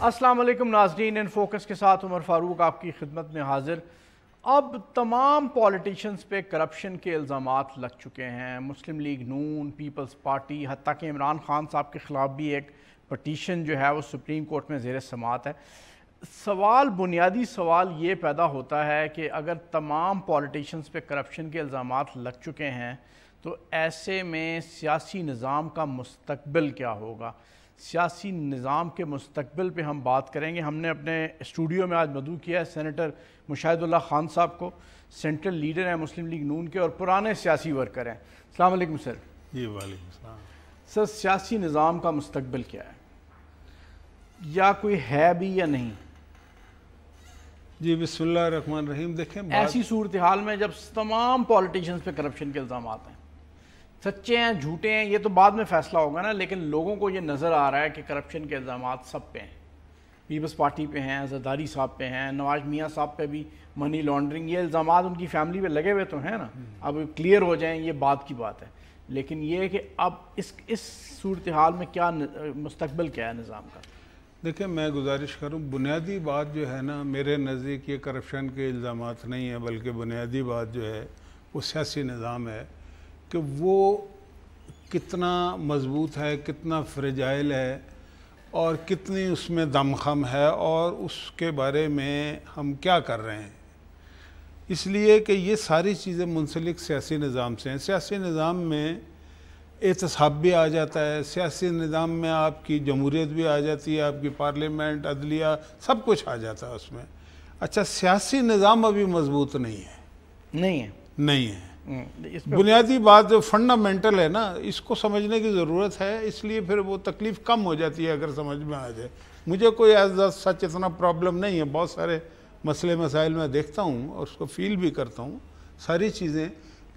السلام علیکم ناظرین، ان فوکس کے ساتھ عمر فاروق آپ کی خدمت میں حاضر۔ اب تمام پولیٹیشنز پہ کرپشن کے الزامات لگ چکے ہیں۔ مسلم لیگ نون، پیپلز پارٹی، حتیٰ کہ عمران خان صاحب کے خلاف بھی ایک پٹیشن جو ہے وہ سپریم کورٹ میں زیر سماعت ہے۔ بنیادی سوال یہ پیدا ہوتا ہے کہ اگر تمام پولیٹیشنز پہ کرپشن کے الزامات لگ چکے ہیں تو ایسے میں سیاسی نظام کا مستقبل کیا ہوگا؟ سیاسی نظام کے مستقبل پہ ہم بات کریں گے۔ ہم نے اپنے اسٹوڈیو میں آج مدعو کیا ہے سینیٹر مشاہد اللہ خان صاحب کو، سینٹرل لیڈر ہیں مسلم لیگ نون کے اور پرانے سیاسی ورکر ہیں۔ السلام علیکم سر۔ جی وعلیکم السلام۔ سر، سیاسی نظام کا مستقبل کیا ہے، یا کوئی ہے بھی یا نہیں؟ جی بسم اللہ الرحمن الرحیم۔ دیکھیں ایسی صورتحال میں جب تمام پولیٹیشنز پہ کرپشن کے الزامات ہیں، سچے ہیں جھوٹے ہیں یہ تو بعد میں فیصلہ ہوگا نا، لیکن لوگوں کو یہ نظر آ رہا ہے کہ کرپشن کے الزامات سب پہ ہیں۔ پیپلز پارٹی پہ ہیں، زرداری صاحب پہ ہیں، نواز میاں صاحب پہ بھی منی لانڈرنگ، یہ الزامات ان کی فیملی پہ لگے ہوئے تو ہیں نا، اب کلیئر ہو جائیں یہ بات کی بات ہے، لیکن یہ کہ اب اس صورتحال میں کیا مستقبل کیا ہے نظام کا؟ دیکھیں میں گزارش کروں، بنیادی بات جو ہے نا میرے نزدیک یہ کرپشن کے الزامات نہیں ہیں، بلکہ بنیادی بات جو ہے وہ سیاسی نظام ہے کہ وہ کتنا مضبوط ہے، کتنا فریجائل ہے اور کتنی اس میں دمخم ہے اور اس کے بارے میں ہم کیا کر رہے ہیں۔ اس لیے کہ یہ ساری چیزیں منسلک سیاسی نظام سے ہیں۔ سیاسی نظام میں احتساب بھی آ جاتا ہے، سیاسی نظام میں آپ کی جمہوریت بھی آ جاتی ہے، آپ کی پارلیمنٹ، عدلیہ، سب کچھ آ جاتا ہے اس میں۔ اچھا، سیاسی نظام ابھی مضبوط نہیں ہے۔ نہیں ہے۔ بنیادی بات جو فنڈامنٹل ہے نا، اس کو سمجھنے کی ضرورت ہے، اس لیے پھر وہ تکلیف کم ہو جاتی ہے اگر سمجھ میں آ جائے۔ مجھے کوئی ایسا سچ اتنا پرابلم نہیں ہے، بہت سارے مسئلے مسائل میں دیکھتا ہوں اور اس کو فیل بھی کرتا ہوں ساری چیزیں،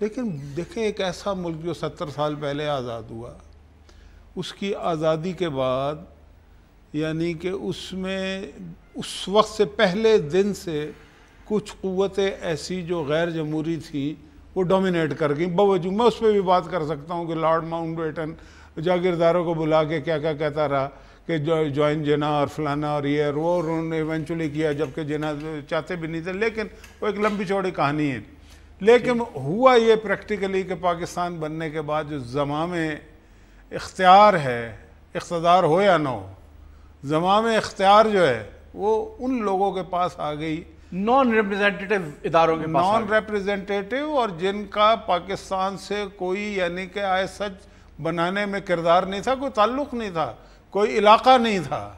لیکن دیکھیں ایک ایسا ملک جو 70 سال پہلے آزاد ہوا، اس کی آزادی کے بعد یعنی کہ اس میں اس وقت سے پہلے دن سے کچھ قوتیں ایسی جو غیر جمہوری تھیں وہ ڈومینیٹ کر گئیں، باوجود میں اس پہ بھی بات کر سکتا ہوں کہ لارڈ ماؤنٹ بیٹن جاگیرداروں کو بلا کے کیا کیا کہتا رہا کہ جوائن جنا اور فلانا اور یہ اور وہ، انہوں نے ایونچولی کیا جبکہ جنا چاہتے بھی نہیں تھے، لیکن وہ ایک لمبی چوڑی کہانی ہے۔ لیکن ہوا یہ پریکٹیکلی کہ پاکستان بننے کے بعد جو زمام اختیار ہے، اقتدار ہو یا نہ ہو، زمام اختیار جو ہے وہ ان لوگوں کے پاس آ گئی، نان ریپریزنٹیٹیو اداروں کے پاس، نان ریپریزنٹیٹیو، اور جن کا پاکستان سے کوئی یعنی کہ آئے سچ بنانے میں کردار نہیں تھا، کوئی تعلق نہیں تھا، کوئی علاقہ نہیں تھا،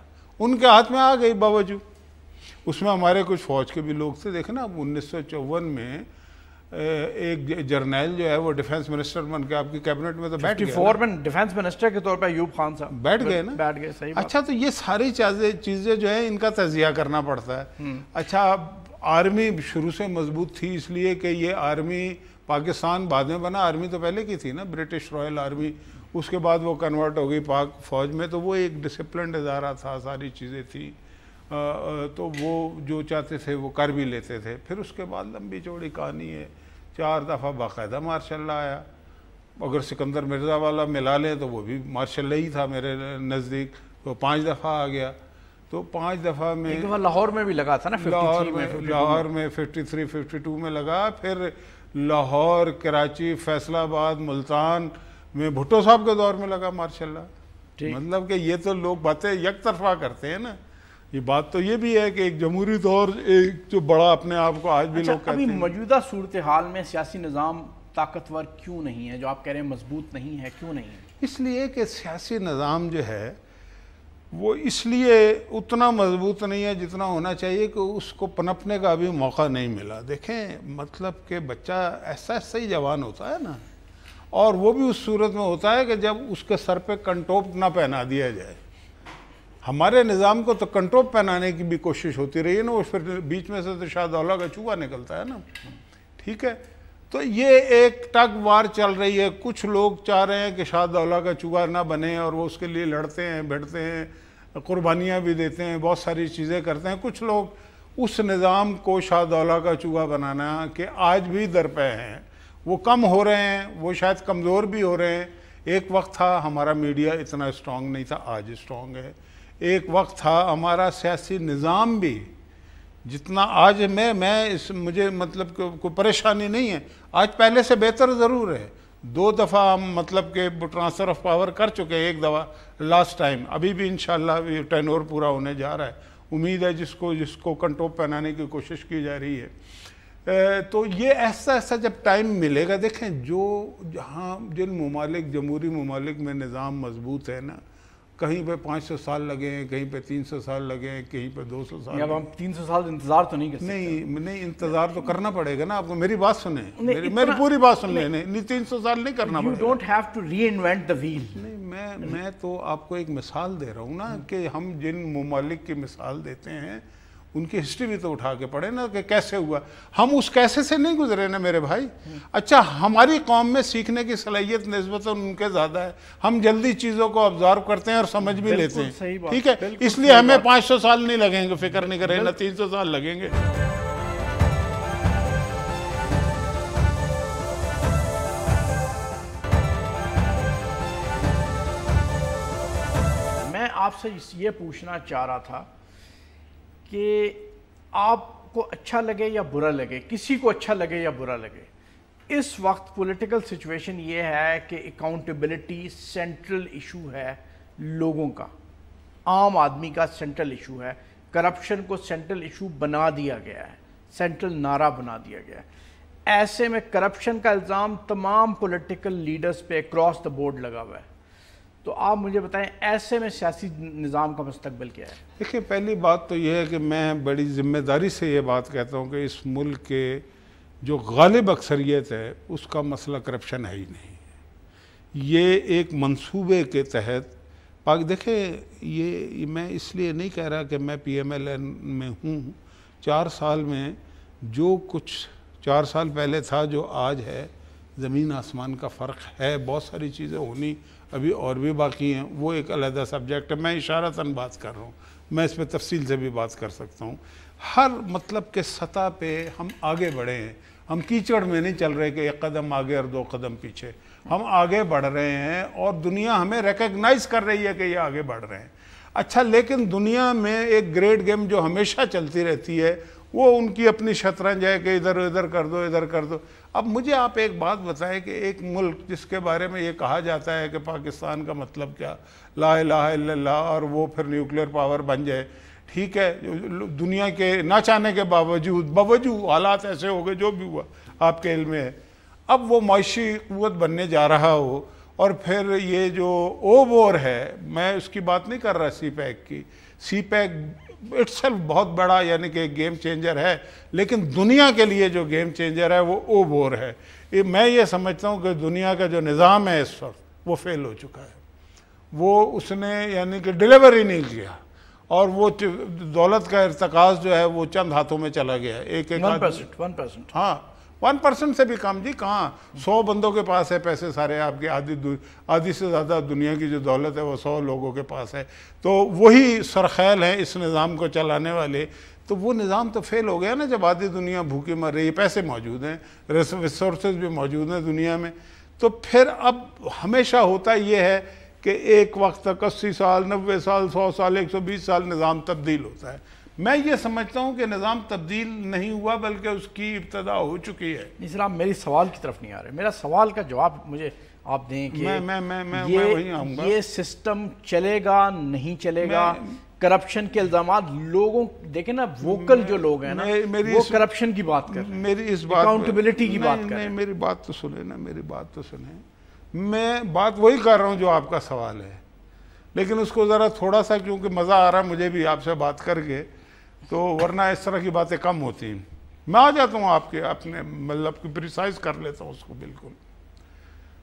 ان کے ہاتھ میں آ گئی باوجود۔ اس میں ہمارے کچھ فوج کے بھی لوگ تھے۔ دیکھیں نا، 1954 میں ایک جرنیل جو ہے وہ ڈیفنس منسٹر بن کے آپ کی کیبنٹ میں تو بیٹھ گئے، 54 میں ڈیفنس منسٹر کے طور پہ ایوب خان صاحب بیٹھ گئے نا، بیٹھ گئے، صحیح بات۔ اچھا، تو یہ ساری چیزیں جو ہیں ان کا تجزیہ کرنا پڑتا ہے۔ اچھا، آرمی شروع سے مضبوط تھی اس لیے کہ یہ آرمی پاکستان بعد میں بنا، آرمی تو پہلے کی تھی نا، برٹش رائل آرمی، اس کے بعد وہ کنورٹ ہو گئی پاک فوج میں، تو وہ ایک ڈسپلنڈ ادارہ تھا، ساری چیزیں تھیں، تو وہ جو چاہتے تھے وہ کر بھی لیتے تھے۔ پھر اس کے بعد لمبی چوڑی کہانی ہے، 4 دفعہ باقاعدہ مارشل لا آیا، اگر سکندر مرزا والا ملا لیں تو وہ بھی مارشل ہی تھا میرے نزدیک، تو 5 دفعہ آ گیا، تو 5 دفعہ میں ایک دفعہ لاہور میں بھی لگا تھا نا، لاہور میں 53 52 میں لگا، پھر لاہور، کراچی، فیصل آباد، ملتان میں بھٹو صاحب کے دور میں لگا ماشاء اللہ۔ مطلب کہ یہ تو لوگ باتیں یک طرفہ کرتے ہیں نا، یہ بات تو یہ بھی ہے کہ ایک جمہوری دور ایک جو بڑا اپنے آپ کو آج بھی لوگ کہتے ہیں۔ ابھی موجودہ صورتحال میں سیاسی نظام طاقتور کیوں نہیں ہے؟ جو آپ کہہ رہے ہیں مضبوط نہیں ہے، کیوں نہیں ہے؟ اس لیے کہ سیاسی نظام جو ہے وہ اس لیے اتنا مضبوط نہیں ہے جتنا ہونا چاہیے کہ اس کو پنپنے کا ابھی موقع نہیں ملا۔ دیکھیں مطلب کہ بچہ ایسا ہی جوان ہوتا ہے نا، اور وہ بھی اس صورت میں ہوتا ہے کہ جب اس کے سر پہ کنٹوپ نہ پہنا دیا جائے۔ ہمارے نظام کو تو کنٹوپ پہنانے کی بھی کوشش ہوتی رہی ہے نا، وہ پھر بیچ میں سے تو شاہ دولہ کا چوہا نکلتا ہے نا، ٹھیک ہے؟ تو یہ ایک ٹگ وار چل رہی ہے، کچھ لوگ چاہ رہے ہیں کہ شاہ دولہ کا چوہا نہ بنے اور وہ اس کے لیے لڑتے ہیں، بھڑتے ہیں، قربانیاں بھی دیتے ہیں، بہت ساری چیزیں کرتے ہیں۔ کچھ لوگ اس نظام کو شاہ دولہ کا چوہا بنانا کہ آج بھی درپے ہیں، وہ کم ہو رہے ہیں، وہ شاید کمزور بھی ہو رہے ہیں۔ ایک وقت تھا ہمارا میڈیا اتنا اسٹرانگ نہیں تھا، آج اسٹرانگ ہے۔ ایک وقت تھا ہمارا سیاسی نظام بھی جتنا آج مجھے مطلب کوئی پریشانی نہیں ہے، آج پہلے سے بہتر ضرور ہے. 2 دفعہ ہم مطلب کہ ٹرانسفر آف پاور کر چکے ہیں، 1 دفعہ لاسٹ ٹائم، ابھی بھی انشاءاللہ ٹینور پورا ہونے جا رہا ہے. امید ہے جس کو کنٹرول پہنانے کی کوشش کی جا رہی ہے. تو یہ ایسا جب ٹائم ملے گا، دیکھیں جہاں جن ممالک جمہوری ممالک میں نظام مضبوط ہے نا، کہیں پہ 500 سال لگے ہیں، کہیں پہ 300 سال لگے ہیں، کہیں پہ 200 سال. اب ہم 300 سال انتظار تو نہیں کر سکتے. نہیں انتظار تو کرنا پڑے گا نا آپ کو. میری بات سنیں، میری پوری بات سن لیں. نہیں 300 سال نہیں کرنا پڑے گا. You don't have to reinvent the wheel. نہیں میں تو آپ کو ایک مثال دے رہا ہوں نا کہ ہم جن ممالک کی مثال دیتے ہیں ان کی ہسٹری بھی تو اٹھا کے پڑھے نا کہ کیسے ہوا. ہم اس کیسے سے نہیں گزرے نا میرے بھائی. اچھا ہماری قوم میں سیکھنے کی صلاحیت نسبتاً ان کے زیادہ ہے، ہم جلدی چیزوں کو آبزرو کرتے ہیں اور سمجھ بھی لیتے ہیں. ٹھیک ہے، اس لیے ہمیں 500 سال نہیں لگیں گے، فکر نہیں کریں، نہ 300 سال لگیں گے. میں آپ سے یہ پوچھنا چاہ رہا تھا کہ آپ کو اچھا لگے یا برا لگے، کسی کو اچھا لگے یا برا لگے، اس وقت پولیٹیکل سچویشن یہ ہے کہ اکاؤنٹیبلٹی سینٹرل ایشو ہے لوگوں کا، عام آدمی کا سینٹرل ایشو ہے. کرپشن کو سینٹرل ایشو بنا دیا گیا ہے، سینٹرل نعرہ بنا دیا گیا ہے. ایسے میں کرپشن کا الزام تمام پولیٹیکل لیڈرز پہ اکراس دا بورڈ لگا ہوا ہے. تو آپ مجھے بتائیں ایسے میں سیاسی نظام کا مستقبل کیا ہے؟ دیکھیں پہلی بات تو یہ ہے کہ میں بڑی ذمہ داری سے یہ بات کہتا ہوں کہ اس ملک کے جو غالب اکثریت ہے اس کا مسئلہ کرپشن ہے ہی نہیں. یہ ایک منصوبے کے تحت دیکھیں یہ میں اس لیے نہیں کہہ رہا کہ میں پی ایم ایل این میں ہوں. 4 سال میں جو کچھ 4 سال پہلے تھا جو آج ہے، زمین آسمان کا فرق ہے. بہت ساری چیزیں ہونی ابھی اور بھی باقی ہیں، وہ ایک علیحدہ سبجیکٹ ہے. میں اشارتاً بات کر رہا ہوں، میں اس پہ تفصیل سے بھی بات کر سکتا ہوں. ہر مطلب کہ سطح پہ ہم آگے بڑھے ہیں. ہم کیچڑ میں نہیں چل رہے کہ 1 قدم آگے اور 2 قدم پیچھے. ہم آگے بڑھ رہے ہیں اور دنیا ہمیں ریکگنائز کر رہی ہے کہ یہ آگے بڑھ رہے ہیں. اچھا لیکن دنیا میں ایک گریٹ گیم جو ہمیشہ چلتی رہتی ہے وہ ان کی اپنی شطرنج ہے کہ ادھر کر دو ادھر کر دو. اب مجھے آپ ایک بات بتائیں کہ ایک ملک جس کے بارے میں یہ کہا جاتا ہے کہ پاکستان کا مطلب کیا، لا الہ الا اللہ، اور وہ پھر نیوکلیر پاور بن جائے. ٹھیک ہے، دنیا کے نہ چاہنے کے باوجود حالات ایسے ہو گئے جو بھی ہوا آپ کے علم میں ہے. اب وہ معاشی قوت بننے جا رہا ہو اور پھر یہ جو اوور ہے، میں اس کی بات نہیں کر رہا سی پیک کی. سی پیک اٹ سیلف بہت بڑا یعنی کہ گیم چینجر ہے، لیکن دنیا کے لیے جو گیم چینجر ہے وہ اوور ہے. میں یہ سمجھتا ہوں کہ دنیا کا جو نظام ہے اس وقت وہ فیل ہو چکا ہے. وہ اس نے یعنی کہ ڈیلیور ہی نہیں کیا، اور وہ دولت کا ارتکاز جو ہے وہ چند ہاتھوں میں چلا گیا ہے. 1%. ہاں 1% سے بھی کم جی. کہاں 100 بندوں کے پاس ہے پیسے سارے، آپ کے آدھی سے زیادہ دنیا کی جو دولت ہے وہ 100 لوگوں کے پاس ہے. تو وہی سرخیل ہیں اس نظام کو چلانے والے. تو وہ نظام تو فیل ہو گیا نا جب آدھی دنیا بھوکی مر رہی ہے. پیسے موجود ہیں، ریسورسز بھی موجود ہیں دنیا میں. تو پھر اب ہمیشہ ہوتا یہ ہے کہ ایک وقت تک 80 سال 90 سال 100 سال 120 سال نظام تبدیل ہوتا ہے. میں یہ سمجھتا ہوں کہ نظام تبدیل نہیں ہوا بلکہ اس کی ابتدا ہو چکی ہے. نہیں سر، آپ میری سوال کی طرف نہیں آ رہے. میرا سوال کا جواب مجھے آپ دیں کہ یہ سسٹم چلے گا نہیں چلے گا. کرپشن کے الزامات لوگوں دیکھیں نا، ووکل جو لوگ ہیں نا وہ کرپشن کی بات کر رہے ہیں، میری اس بات اکاؤنٹیبلٹی کی بات کر رہے ہیں. میری بات تو سنیں نا، میری بات تو سنیں. میں بات وہی کر رہا ہوں جو آپ کا سوال ہے، لیکن اس کو ذرا تھوڑا سا کیونکہ مزہ آ رہا ہے مجھے بھی آپ سے بات کر کے، تو ورنہ اس طرح کی باتیں کم ہوتی ہیں. میں آ جاتا ہوں آپ کے اپنے مطلب کی پریسائز کر لیتا ہوں اس کو. بالکل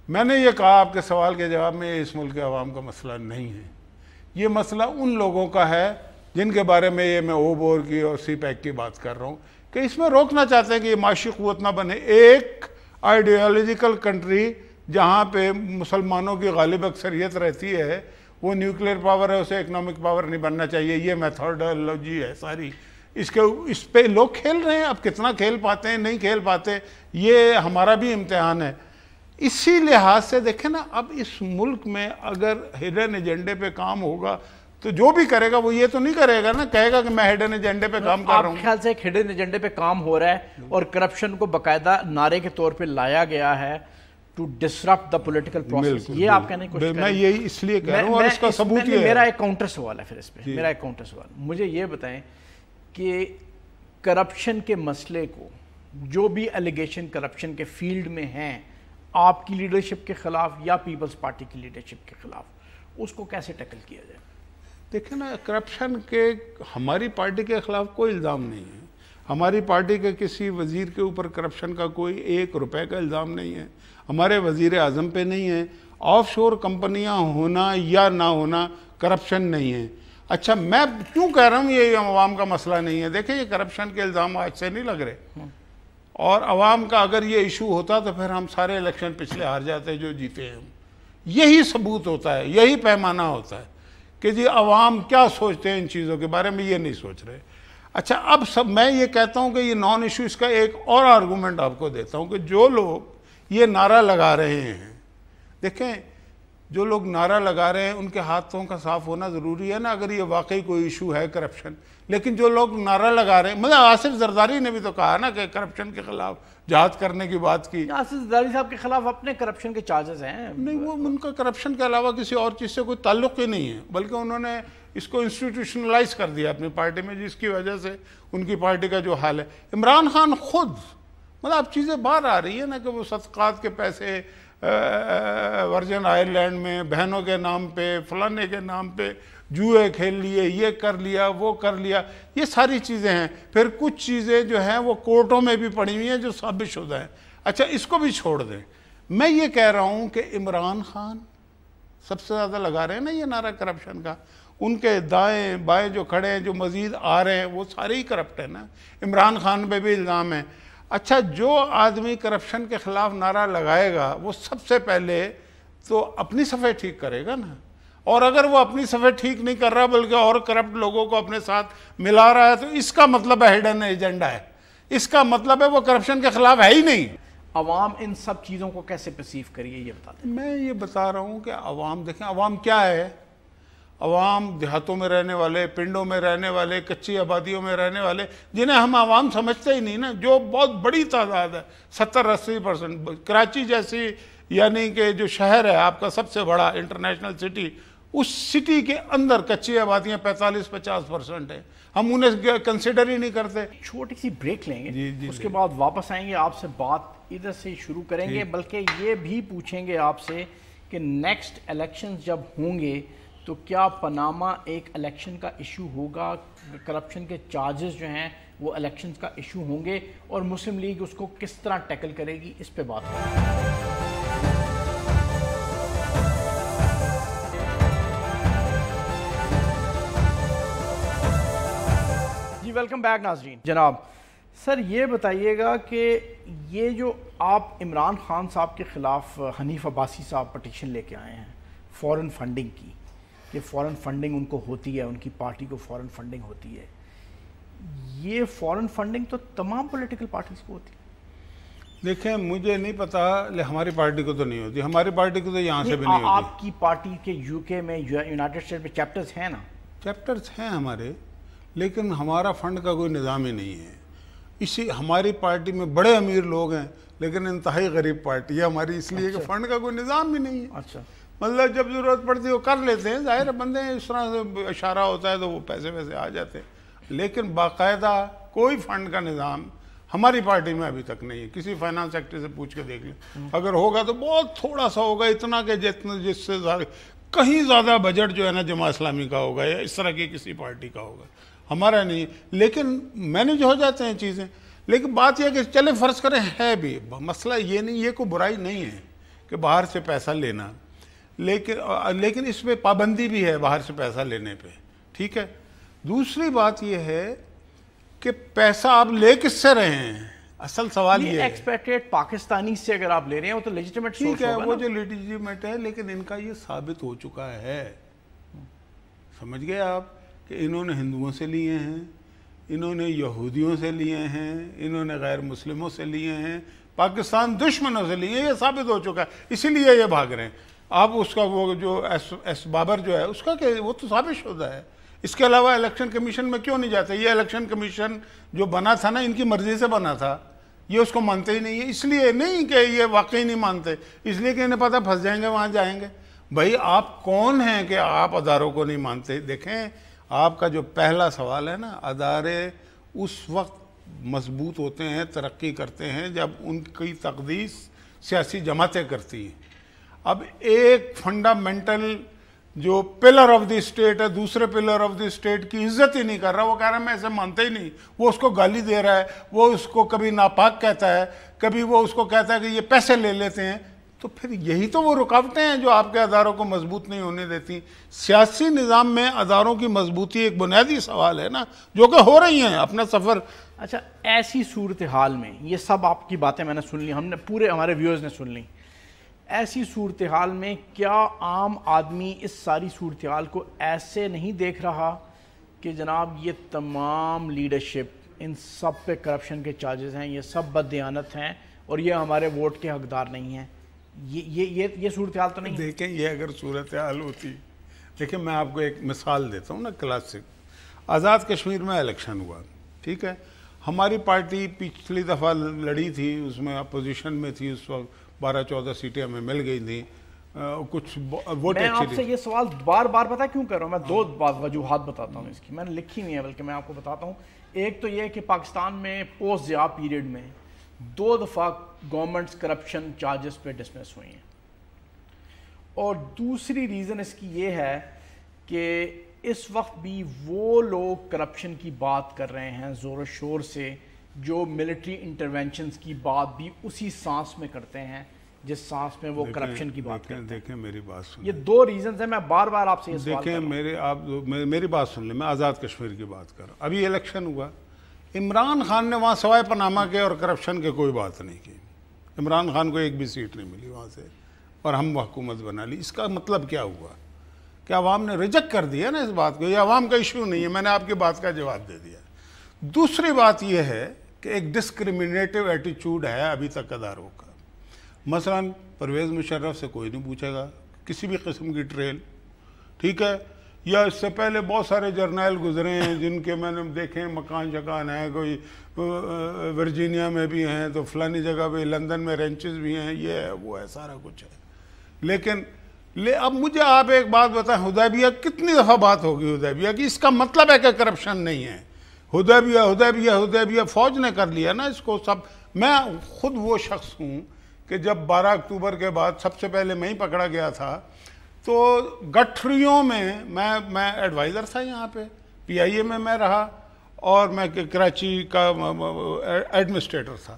میں نے یہ کہا آپ کے سوال کے جواب میں، اس ملک کے عوام کا مسئلہ نہیں ہے. یہ مسئلہ ان لوگوں کا ہے جن کے بارے میں یہ میں اوبور کی اور سی پیک کی بات کر رہا ہوں کہ اس میں روکنا چاہتے ہیں کہ یہ معاشی قوت نہ بنے. ایک آئیڈیالوجیکل کنٹری جہاں پہ مسلمانوں کی غالب اکثریت رہتی ہے، وہ نیوکلیر پاور ہے، اسے اکنامک پاور نہیں بننا چاہیے. یہ میتھڈالوجی ہے ساری. اس پہ لوگ کھیل رہے ہیں. اب کتنا کھیل پاتے ہیں نہیں کھیل پاتے یہ ہمارا بھی امتحان ہے. اسی لحاظ سے دیکھیں نا، اب اس ملک میں اگر ہڈن ایجنڈے پہ کام ہوگا تو جو بھی کرے گا وہ یہ تو نہیں کرے گا نا، کہے گا کہ میں ہڈن ایجنڈے پہ کام کر رہا ہوں۔ آپ خیال سے ایک ہڈن ایجنڈے پہ کام ہو رہا ہے اور کرپشن کو باقاعدہ نعرے کے طور پہ لایا گیا ہے to disrupt the political process, یہ آپ کہنے کی کوشش کریں؟ میں یہی اس لیے کہہ رہا ہوں، اور اس کا ثبوت یہ ہے۔ میرا ایک کاؤنٹر سوال ہے پھر اس پہ، میرا ایک کاؤنٹر سوال، مجھے یہ بتائیں کہ کرپشن کے مسئلے کو، جو بھی الیگیشن کرپشن کے فیلڈ میں ہیں آپ کی لیڈرشپ کے خلاف یا پیپلز پارٹی کی لیڈرشپ کے خلاف، اس کو کیسے ٹیکل کیا جائے؟ دیکھیں نا، کرپشن کے ہماری پارٹی کے خلاف کوئی الزام نہیں ہے، ہماری پارٹی کے کسی وزیر کے اوپر کرپشن کا کوئی 1 روپے کا الزام نہیں ہے، ہمارے وزیر اعظم پہ نہیں ہے، آف شور کمپنیاں ہونا یا نہ ہونا کرپشن نہیں ہے۔ اچھا، میں کیوں کہہ رہا ہوں یہ عوام کا مسئلہ نہیں ہے؟ دیکھیں، یہ کرپشن کے الزام آج سے نہیں لگ رہے، اور عوام کا اگر یہ ایشو ہوتا تو پھر ہم سارے الیکشن پچھلے ہار جاتے جو جیتے ہیں۔ یہی ثبوت ہوتا ہے، یہی پیمانہ ہوتا ہے کہ جی عوام کیا سوچتے ہیں ان چیزوں کے بارے میں، یہ نہیں سوچ رہے۔ اچھا، اب میں یہ کہتا ہوں کہ یہ نان ایشو، اس کا ایک اور آرگومنٹ آپ کو دیتا ہوں کہ جو لوگ یہ نعرہ لگا رہے ہیں، دیکھیں جو لوگ نعرہ لگا رہے ہیں ان کے ہاتھوں کا صاف ہونا ضروری ہے نا، اگر یہ واقعی کوئی ایشو ہے کرپشن۔ لیکن جو لوگ نعرہ لگا رہے ہیں، مطلب آصف زرداری نے بھی تو کہا نا کہ کرپشن کے خلاف جہاد کرنے کی بات کی۔ آصف زرداری صاحب کے خلاف اپنے کرپشن کے چارجز ہیں، نہیں، وہ ان کا کرپشن کے علاوہ کسی اور چیز سے کوئی تعلق ہی نہیں ہے، بلکہ انہوں نے اس کو انسٹیٹیوشنلائز کر دیا اپنی پارٹی میں، جس کی وجہ سے ان کی پارٹی کا جو حال ہے۔ عمران خان خود، مطلب اب چیزیں باہر آ رہی ہیں نا کہ وہ صدقات کے پیسے ورجن آئرلینڈ میں بہنوں کے نام پہ، فلانے کے نام پہ جوئے کھیل لیے، یہ کر لیا، وہ کر لیا، یہ ساری چیزیں ہیں۔ پھر کچھ چیزیں جو ہیں وہ کورٹوں میں بھی پڑی ہوئی ہیں جو ثابت شدہ ہیں۔ اچھا، اس کو بھی چھوڑ دیں، میں یہ کہہ رہا ہوں کہ عمران خان سب سے زیادہ لگا رہے ہیں نا یہ نعرہ کرپشن کا، ان کے دائیں بائیں جو کھڑے ہیں، جو مزید آ رہے ہیں، وہ سارے ہی کرپٹ ہیں نا، عمران خان پہ بھی الزام ہے۔ اچھا، جو آدمی کرپشن کے خلاف نعرہ لگائے گا وہ سب سے پہلے تو اپنی صفحے ٹھیک کرے گا نا، اور اگر وہ اپنی صفحے ٹھیک نہیں کر رہا بلکہ اور کرپٹ لوگوں کو اپنے ساتھ ملا رہا ہے تو اس کا مطلب ہے ہڈن ایجنڈا ہے، اس کا مطلب ہے وہ کرپشن کے خلاف ہے ہی نہیں۔ عوام ان سب چیزوں کو کیسے پرسیو کریے یہ بتا دیں؟ میں یہ بتا رہا ہوں کہ عوام، دیکھیں عوام کیا ہے، عوام دیہاتوں میں رہنے والے، پنڈوں میں رہنے والے، کچی آبادیوں میں رہنے والے، جنہیں ہم عوام سمجھتے ہی نہیں نا، جو بہت بڑی تعداد ہے، 70-80%۔ کراچی جیسی یعنی کہ جو شہر ہے آپ کا سب سے بڑا انٹرنیشنل سٹی، اس سٹی کے اندر کچی آبادیاں 45-50% ہیں، ہم انہیں کنسیڈر ہی نہیں کرتے۔ چھوٹی سی بریک لیں گے، اس کے بعد واپس آئیں گے، آپ سے بات ادھر سے شروع کریں گے، بلکہ یہ بھی پوچھیں گے آپ سے کہ نیکسٹ الیکشنز جب ہوں گے تو کیا پاناما ایک الیکشن کا ایشو ہوگا، کرپشن کے چارجز جو ہیں وہ الیکشنز کا ایشو ہوں گے، اور مسلم لیگ اس کو کس طرح ٹیکل کرے گی، اس پہ بات کریں گے۔ جی ویلکم بیک ناظرین۔ جناب سر یہ بتائیے گا کہ یہ جو آپ عمران خان صاحب کے خلاف حنیف عباسی صاحب پٹیشن لے کے آئے ہیں فورن فنڈنگ کی، کہ فورن فنڈنگ ان کو ہوتی ہے، ان کی پارٹی کو فورن فنڈنگ ہوتی ہے، یہ فورن فنڈنگ تو تمام پولیٹیکل پارٹیز کو ہوتی ہے؟ دیکھیں مجھے نہیں پتا، ہماری پارٹی کو تو نہیں ہوتی، ہماری پارٹی کو تو یہاں سے بھی نہیں ہوتی۔ آپ کی پارٹی کے یو کے میں، یونائٹڈ اسٹیٹ میں چیپٹرز ہیں نا؟ چیپٹرز ہیں ہمارے، لیکن ہمارا فنڈ کا کوئی نظام ہی نہیں ہے۔ اسی ہماری پارٹی میں بڑے امیر لوگ ہیں لیکن انتہائی غریب پارٹی ہے ہماری، اس لیے کہ فنڈ کا کوئی نظام ہی نہیں ہے۔ اچھا، مطلب جب ضرورت پڑتی ہے وہ کر لیتے ہیں، ظاہر بندے اس طرح سے اشارہ ہوتا ہے تو وہ پیسے آ جاتے ہیں، لیکن باقاعدہ کوئی فنڈ کا نظام ہماری پارٹی میں ابھی تک نہیں ہے۔ کسی فائنانس سیکٹر سے پوچھ کے دیکھ لیں، اگر ہوگا تو بہت تھوڑا سا ہوگا، اتنا کہ جس سے کہیں زیادہ بجٹ جو ہے نا جماعت اسلامی کا ہوگا یا اس طرح کی کسی پارٹی کا ہوگا، ہمارا نہیں۔ لیکن مینیج ہو جاتے ہیں چیزیں، لیکن بات یہ کہ چلے فرض کریں ہے بھی، مسئلہ یہ نہیں، یہ کوئی برائی نہیں ہے کہ باہر سے پیسہ لینا، لیکن اس میں پابندی بھی ہے باہر سے پیسہ لینے پہ، ٹھیک ہے۔ دوسری بات یہ ہے کہ پیسہ آپ لے کس سے رہے ہیں، اصل سوال یہ ہے۔ ایکسپیکٹڈ پاکستانی سے اگر آپ لے رہے ہیں وہ تو لیجیٹیمیٹ سورس ہوگا نا؟ ٹھیک ہے، وہ جو لیجیٹیمیٹ ہے، لیکن ان کا یہ ثابت ہو چکا ہے، سمجھ گئے آپ، کہ انہوں نے ہندوؤں سے لیے ہیں، انہوں نے یہودیوں سے لیے ہیں، انہوں نے غیر مسلموں سے لیے ہیں، پاکستان دشمنوں سے لیے ہیں، یہ ثابت ہو چکا ہے، اسی لیے یہ بھاگ رہے ہیں۔ آپ اس کا وہ جو ایس بابر جو ہے اس کا کہ وہ تو ثابت شدہ ہے. اس کے علاوہ الیکشن کمیشن میں کیوں نہیں جاتے؟ یہ الیکشن کمیشن جو بنا تھا نا ان کی مرضی سے بنا تھا, یہ اس کو مانتے ہی نہیں ہے. اس لیے نہیں کہ یہ واقعی نہیں مانتے, اس لیے کہ انہیں پتہ پھنس جائیں گے وہاں جائیں گے. بھائی آپ کون ہیں کہ آپ اداروں کو نہیں مانتے؟ دیکھیں آپ کا جو پہلا سوال ہے نا, ادارے اس وقت مضبوط ہوتے ہیں, ترقی کرتے ہیں جب ان کی تقدیس سیاسی جماعتیں کرتی ہیں. اب ایک فنڈامنٹل جو پلر آف دی اسٹیٹ ہے دوسرے پلر آف دی اسٹیٹ کی عزت ہی نہیں کر رہا, وہ کہہ رہا ہے میں اسے مانتا ہی نہیں, وہ اس کو گالی دے رہا ہے, وہ اس کو کبھی ناپاک کہتا ہے, کبھی وہ اس کو کہتا ہے کہ یہ پیسے لے لیتے ہیں, تو پھر یہی تو وہ رکاوٹیں ہیں جو آپ کے اداروں کو مضبوط نہیں ہونے دیتی. سیاسی نظام میں اداروں کی مضبوطی ایک بنیادی سوال ہے نا, جو کہ ہو رہی ہیں اپنا سفر. اچھا, ایسی صورتحال میں یہ سب آپ کی باتیں میں نے سن لی, ہم نے پورے ہمارے ویورز نے سن لی, ایسی صورتحال میں کیا عام آدمی اس ساری صورتحال کو ایسے نہیں دیکھ رہا کہ جناب یہ تمام لیڈرشپ ان سب پہ کرپشن کے چارجز ہیں, یہ سب بددیانت ہیں اور یہ ہمارے ووٹ کے حقدار نہیں ہیں؟ یہ صورتحال تو نہیں. دیکھیں یہ اگر صورتحال ہوتی, دیکھیں میں آپ کو ایک مثال دیتا ہوں نا کلاسک. آزاد کشمیر میں الیکشن ہوا, ٹھیک ہے, ہماری پارٹی پچھلی دفعہ لڑی تھی, اس میں اپوزیشن میں تھی, اس وقت 12-14 سیٹیں ہمیں مل گئی تھیں, کچھ ووٹ. میں آپ سے یہ سوال بار بار پتہ کیوں کر رہا ہوں, میں 2 وجوہات بتاتا ہوں اس کی, میں نے لکھی نہیں ہے بلکہ میں آپ کو بتاتا ہوں. ایک تو یہ کہ پاکستان میں پوسٹ ضیاء پیریڈ میں 2 دفعہ گورنمنٹس کرپشن چارجز پہ ڈسمس ہوئی ہیں, اور دوسری ریزن اس کی یہ ہے کہ اس وقت بھی وہ لوگ کرپشن کی بات کر رہے ہیں زور و شور سے جو ملٹری انٹرونشنز کی بات بھی اسی سانس میں کرتے ہیں جس سانس میں وہ کرپشن کی بات کرتے ہیں. دیکھیں میری بات سن, یہ 2 ریزنز ہیں, میں بار بار آپ سے یہ سوال کر رہا ہوں. دیکھیں میری بات سن لیں, میں آزاد کشمیر کی بات کر رہا ہوں. ابھی الیکشن ہوا, عمران خان نے وہاں سوائے پاناما کے اور کرپشن کے کوئی بات نہیں کی. عمران خان کو ایک بھی سیٹ نہیں ملی وہاں سے, اور ہم حکومت بنا لی. اس کا مطلب کیا ہوا کہ عوام نے ریجیکٹ کر دیا نا اس بات کو, یہ عوام کا ایشو نہیں ہے. میں نے آپ کی بات کا جواب دے دیا. دوسری بات یہ ہے کہ ایک ڈسکریمنیٹو ایٹیچیوڈ ہے ابھی تک اداروں کا. مثلا پرویز مشرف سے کوئی نہیں پوچھے گا کسی بھی قسم کی ٹریل, ٹھیک ہے, یا اس سے پہلے بہت سارے جرنیل گزرے ہیں جن کے میں نے دیکھے مکان شکان ہیں, کوئی ورجینیا میں بھی ہیں, تو فلانی جگہ پہ لندن میں رینچز بھی ہیں, یہ ہے وہ ہے, سارا کچھ ہے. لیکن اب مجھے آپ ایک بات بتائیں, حدیبیہ کتنی دفعہ بات ہوگی حدیبیہ کی, اس کا مطلب ہے کہ کرپشن نہیں ہے. حدیبیہ فوج نے کر لیا نا اس کو سب. میں خود وہ شخص ہوں کہ جب 12 اکتوبر کے بعد سب سے پہلے میں ہی پکڑا گیا تھا, تو گٹھریوں میں ایڈوائزر تھا یہاں پہ, پی آئی اے میں رہا, اور میں کراچی کا ایڈمنسٹریٹر تھا.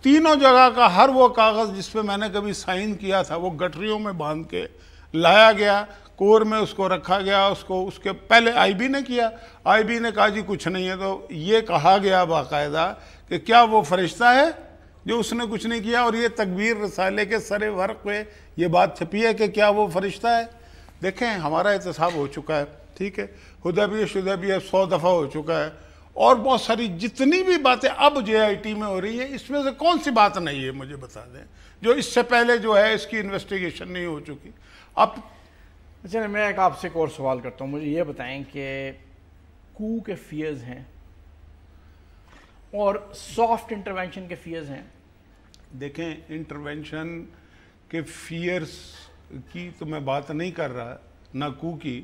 تینوں جگہ کا ہر وہ کاغذ جس پہ میں نے کبھی سائن کیا تھا وہ گٹھریوں میں باندھ کے لایا گیا, کور میں اس کو رکھا گیا. اس کے پہلے آئی بی نے کیا, آئی بی نے کہا جی کچھ نہیں ہے, تو یہ کہا گیا باقاعدہ کہ کیا وہ فرشتہ ہے جو اس نے کچھ نہیں کیا, اور یہ تکبیر رسالے کے سر ورق پہ یہ بات چھپی ہے کہ کیا وہ فرشتہ ہے. دیکھیں ہمارا احتساب ہو چکا ہے, ٹھیک ہے, حدیبیہ 100 دفعہ ہو چکا ہے, اور بہت ساری جتنی بھی باتیں اب جے آئی ٹی میں ہو رہی ہیں, اس میں سے کون سی بات نہیں ہے مجھے بتا دیں جو اس سے پہلے جو ہے اس کی انویسٹیگیشن نہیں ہو چکی. اب اچھا, میں ایک آپ سے ایک اور سوال کرتا ہوں, مجھے یہ بتائیں کہ کو کے فیئرز ہیں اور سافٹ انٹرونشن کے فیئرز ہیں. دیکھیں انٹرونشن کے فیئرز کی تو میں بات نہیں کر رہا, نہ کو کی,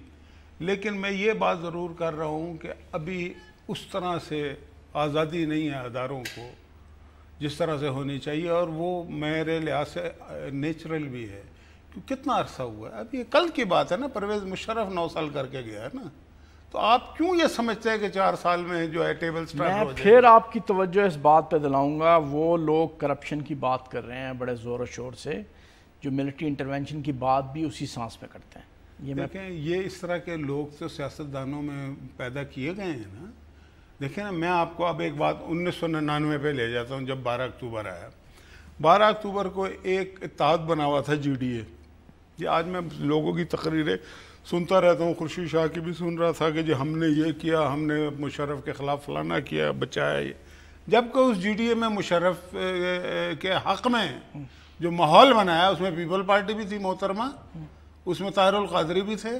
لیکن میں یہ بات ضرور کر رہا ہوں کہ ابھی اس طرح سے آزادی نہیں ہے اداروں کو جس طرح سے ہونی چاہیے, اور وہ میرے لحاظ سے نیچرل بھی ہے. کتنا عرصہ ہوا ہے, اب یہ کل کی بات ہے نا, پرویز مشرف 9 سال کر کے گیا ہے نا, تو آپ کیوں یہ سمجھتے ہیں کہ 4 سال میں جو ہے ٹیبل سٹارٹ ہو جائے. میں پھر آپ کی توجہ اس بات پہ دلاؤں گا, وہ لوگ کرپشن کی بات کر رہے ہیں بڑے زور و شور سے جو ملٹری انٹرونشن کی بات بھی اسی سانس پہ کرتے ہیں. دیکھیں یہ اس طرح کے لوگ تو سیاستدانوں میں پیدا کیے گئے ہیں نا. دیکھیں نا, میں آپ کو اب ایک بات 1999 پہ لے جاتا ہوں, جب 12 اکتوبر آیا. 12 اکتوبر کو ایک اتحاد بنا ہوا تھا جی ڈی اے. یہ آج میں لوگوں کی تقریریں سنتا رہتا ہوں, خورشید شاہ کی بھی سن رہا تھا کہ جی ہم نے یہ کیا, ہم نے مشرف کے خلاف فلانا کیا, بچایا. یہ جبکہ اس جی ڈی اے میں مشرف کے حق میں جو ماحول بنایا اس میں پیپل پارٹی بھی تھی محترمہ، اس میں طاہر القادری بھی تھے،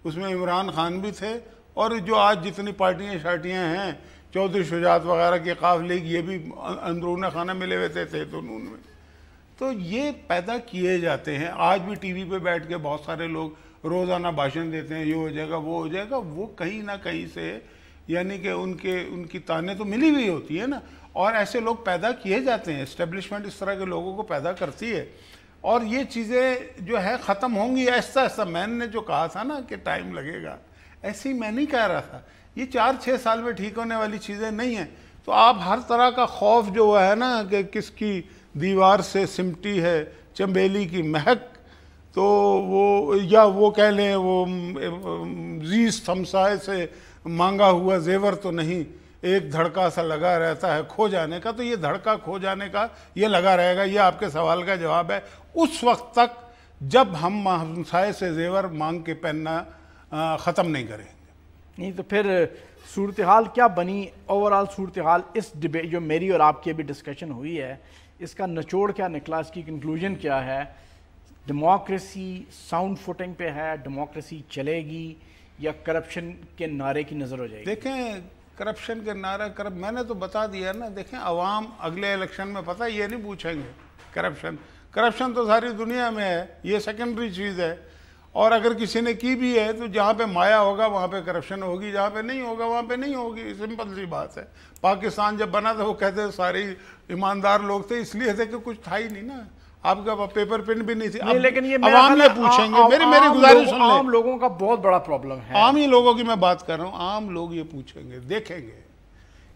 اس میں عمران خان بھی تھے، اور جو آج جتنی پارٹیاں شارٹیاں ہیں چودھری شجاعت وغیرہ کی قاف لیگ، یہ بھی اندرون خانہ ملے ہوئے تھے تو نون میں. تو یہ پیدا کیے جاتے ہیں. آج بھی ٹی وی پہ بیٹھ کے بہت سارے لوگ روزانہ بھاشن دیتے ہیں، یہ ہو جائے گا وہ ہو جائے گا. وہ کہیں نہ کہیں سے یعنی کہ ان کی تانیں تو ملی ہوئی ہوتی ہے نا، اور ایسے لوگ پیدا کیے جاتے ہیں. اسٹیبلشمنٹ اس طرح کے لوگوں کو پیدا کرتی ہے، اور یہ چیزیں جو ہے ختم ہوں گی ایسا ایسا. میں نے جو کہا تھا نا کہ ٹائم لگے گا، ایسے ہی میں نہیں کہہ رہا تھا. یہ 4-6 سال میں ٹھیک ہونے والی چیزیں نہیں ہیں. تو آپ ہر طرح کا خوف جو ہے نا کہ کس کی دیوار سے سمٹی ہے چنبیلی کی مہک، تو وہ یا وہ کہہ لیں وہ زیست ہمسائے سے مانگا ہوا زیور تو نہیں، ایک دھڑکا سا لگا رہتا ہے کھو جانے کا. تو یہ دھڑکا کھو جانے کا یہ لگا رہے گا. یہ آپ کے سوال کا جواب ہے. اس وقت تک جب ہم ہمسائے سے زیور مانگ کے پہننا ختم نہیں کریں گے. نہیں تو پھر صورتحال کیا بنی؟ اوورآل صورتحال اس ڈبیٹ جو میری اور آپ کی ابھی ڈسکشن ہوئی ہے، اس کا نچوڑ کیا نکلا؟ اس کی کنکلوژن کیا ہے؟ ڈیموکریسی ساؤنڈ فوٹنگ پہ ہے؟ ڈیموکریسی چلے گی یا کرپشن کے نعرے کی نظر ہو جائے گی؟ دیکھیں کرپشن کے نعرہ میں نے تو بتا دیا نا. دیکھیں عوام اگلے الیکشن میں پتہ یہ نہیں پوچھیں گے. کرپشن تو ساری دنیا میں ہے، یہ سیکنڈری چیز ہے. اور اگر کسی نے کی بھی ہے تو جہاں پہ مایا ہوگا وہاں پہ کرپشن ہوگی، جہاں پہ نہیں ہوگا وہاں پہ نہیں ہوگی. سمپل سی بات ہے. پاکستان جب بنا تھا وہ کہتے سارے ایماندار لوگ تھے، اس لیے تھے کہ کچھ تھا ہی نہیں نا. آپ کا پیپر پن بھی نہیں تھی. لیکن یہ عوام یہ پوچھیں گے. میری گزارش سن لیں. عام لوگوں کا بہت بڑا پرابلم ہے. عام ہی لوگوں کی میں بات کر رہا ہوں. عام لوگ یہ پوچھیں گے، دیکھیں گے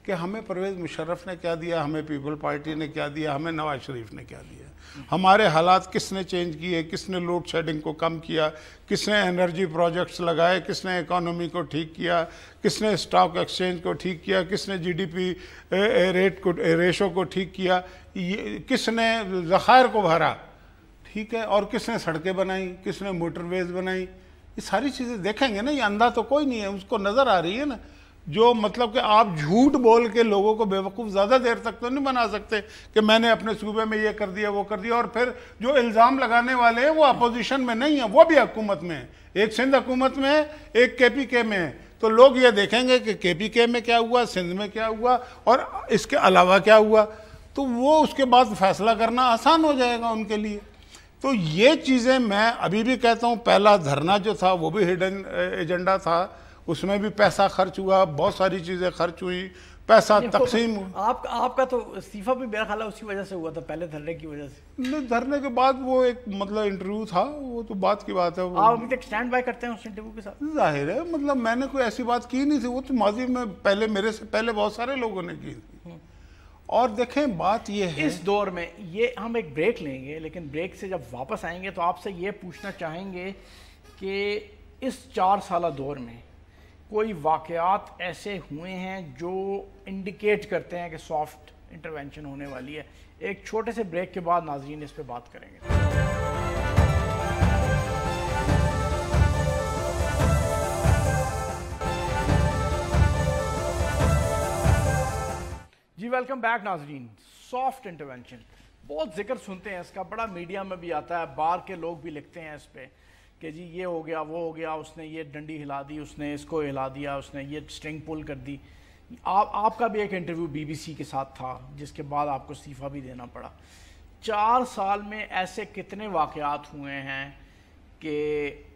کہ ہمیں پرویز مشرف نے کیا دیا، ہمیں پیپل پارٹی نے کیا دیا، ہمیں نواز شریف نے کیا دیا. ہمارے حالات کس نے چینج کیے، کس نے لوڈ شیڈنگ کو کم کیا، کس نے انرجی پروجیکٹس لگائے، کس نے اکانومی کو ٹھیک کیا، کس نے اسٹاک ایکسچینج کو ٹھیک کیا، کس نے GDP ریٹ کو ریشو کو ٹھیک کیا، کس نے ذخائر کو بھرا، ٹھیک ہے، اور کس نے سڑکیں بنائیں، کس نے موٹر ویز بنائیں. یہ ساری چیزیں دیکھیں گے نا. یہ اندھا تو کوئی نہیں ہے، اس کو نظر آ رہی ہے نا. جو مطلب کہ آپ جھوٹ بول کے لوگوں کو بیوقوف زیادہ دیر تک تو نہیں بنا سکتے کہ میں نے اپنے صوبے میں یہ کر دیا وہ کر دیا. اور پھر جو الزام لگانے والے ہیں وہ اپوزیشن میں نہیں ہیں، وہ بھی حکومت میں ہیں. ایک سندھ حکومت میں ہے، ایک KPK میں ہے. تو لوگ یہ دیکھیں گے کہ KPK میں کیا ہوا، سندھ میں کیا ہوا، اور اس کے علاوہ کیا ہوا. تو وہ اس کے بعد فیصلہ کرنا آسان ہو جائے گا ان کے لیے. تو یہ چیزیں میں ابھی بھی کہتا ہوں. پہلا دھرنا جو تھا وہ بھی ہڈن ایجنڈا تھا، اس میں بھی پیسہ خرچ ہوا، بہت ساری چیزیں خرچ ہوئی، پیسہ تقسیم. آپ کا تو استعفیٰ بھی میرا خیال ہے اسی وجہ سے ہوا تھا، پہلے دھرنے کی وجہ سے. نہیں، دھرنے کے بعد وہ ایک مطلب انٹرویو تھا، وہ تو بات کی بات ہے. آپ ابھی تک سٹینڈ بائی کرتے ہیں اس انٹرویو کے ساتھ؟ ظاہر ہے، مطلب میں نے کوئی ایسی بات کی نہیں تھی. وہ تو ماضی میں پہلے میرے سے پہلے بہت سارے لوگوں نے کی تھی. اور دیکھیں بات یہ ہے، اس دور میں یہ ہم ایک بریک لیں گے، لیکن بریک سے جب واپس آئیں گے تو آپ سے یہ پوچھنا چاہیں گے کہ اس 4 سالہ دور میں کوئی واقعات ایسے ہوئے ہیں جو انڈیکیٹ کرتے ہیں کہ سافٹ انٹرونشن ہونے والی ہے. ایک چھوٹے سے بریک کے بعد ناظرین اس پہ بات کریں گے. جی ویلکم بیک ناظرین. سافٹ انٹرونشن بہت ذکر سنتے ہیں اس کا، بڑا میڈیا میں بھی آتا ہے، باہر کے لوگ بھی لکھتے ہیں اس پہ کہ جی یہ ہو گیا وہ ہو گیا، اس نے یہ ڈنڈی ہلا دی، اس نے اس کو ہلا دیا، اس نے یہ سٹرنگ پل کر دی. آپ کا بھی ایک انٹرویو BBC کے ساتھ تھا جس کے بعد آپ کو استعفیٰ بھی دینا پڑا. 4 سال میں ایسے کتنے واقعات ہوئے ہیں کہ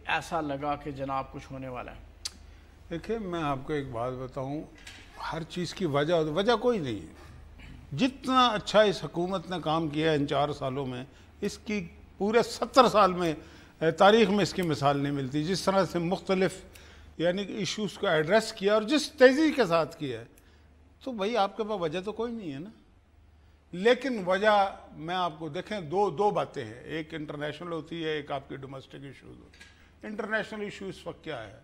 ایسا لگا کہ جناب کچھ ہونے والا ہے؟ دیکھیں میں آپ کو ایک بات بتاؤں، ہر چیز کی وجہ کوئی نہیں ہے. جتنا اچھا اس حکومت نے کام کیا ان 4 سالوں میں، اس کی پورے 70 سال میں تاریخ میں اس کی مثال نہیں ملتی. جس طرح سے مختلف یعنی کہ ایشوز کو ایڈریس کیا اور جس تیزی کے ساتھ کیا ہے، تو بھائی آپ کے پاس وجہ تو کوئی نہیں ہے نا. لیکن وجہ میں آپ کو دیکھیں دو باتیں ہیں. ایک انٹرنیشنل ہوتی ہے، ایک آپ کی ڈومیسٹک ایشوز ہوتی ہے. انٹرنیشنل ایشو اس وقت کیا ہے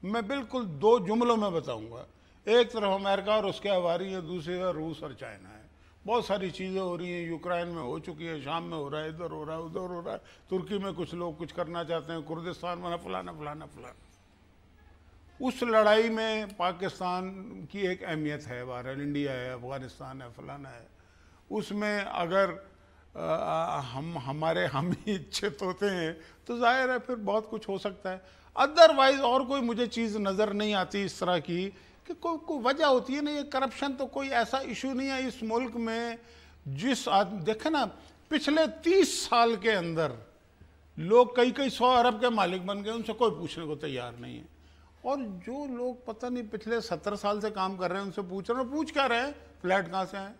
میں بالکل 2 جملوں میں بتاؤں گا. ایک طرف امریکہ اور اس کے ہواری ہے، دوسری طرف روس اور چائنا ہے. بہت ساری چیزیں ہو رہی ہیں، یوکرائن میں ہو چکی ہیں، شام میں ہو رہا ہے، ادھر ہو رہا ہے، ادھر ہو رہا ہے، ترکی میں کچھ لوگ کچھ کرنا چاہتے ہیں، کردستان میں فلانا فلانا فلانا. اس لڑائی میں پاکستان کی ایک اہمیت ہے، بہرحال انڈیا ہے، افغانستان ہے، فلانا ہے. اس میں اگر ہم ہی چت ہوتے ہیں تو ظاہر ہے پھر بہت کچھ ہو سکتا ہے. ادروائز اور کوئی مجھے چیز نظر نہیں آتی اس طرح کی کہ کوئی وجہ ہوتی ہے نا. یہ کرپشن تو کوئی ایسا ایشو نہیں ہے اس ملک میں. جس آدمی دیکھیں نا پچھلے 30 سال کے اندر لوگ کئی 100 ارب کے مالک بن گئے, ان سے کوئی پوچھنے کو تیار نہیں ہے. اور جو لوگ پتہ نہیں پچھلے 70 سال سے کام کر رہے ہیں ان سے پوچھ رہے ہیں, پوچھ کیا رہے ہیں فلیٹ کہاں سے آئے,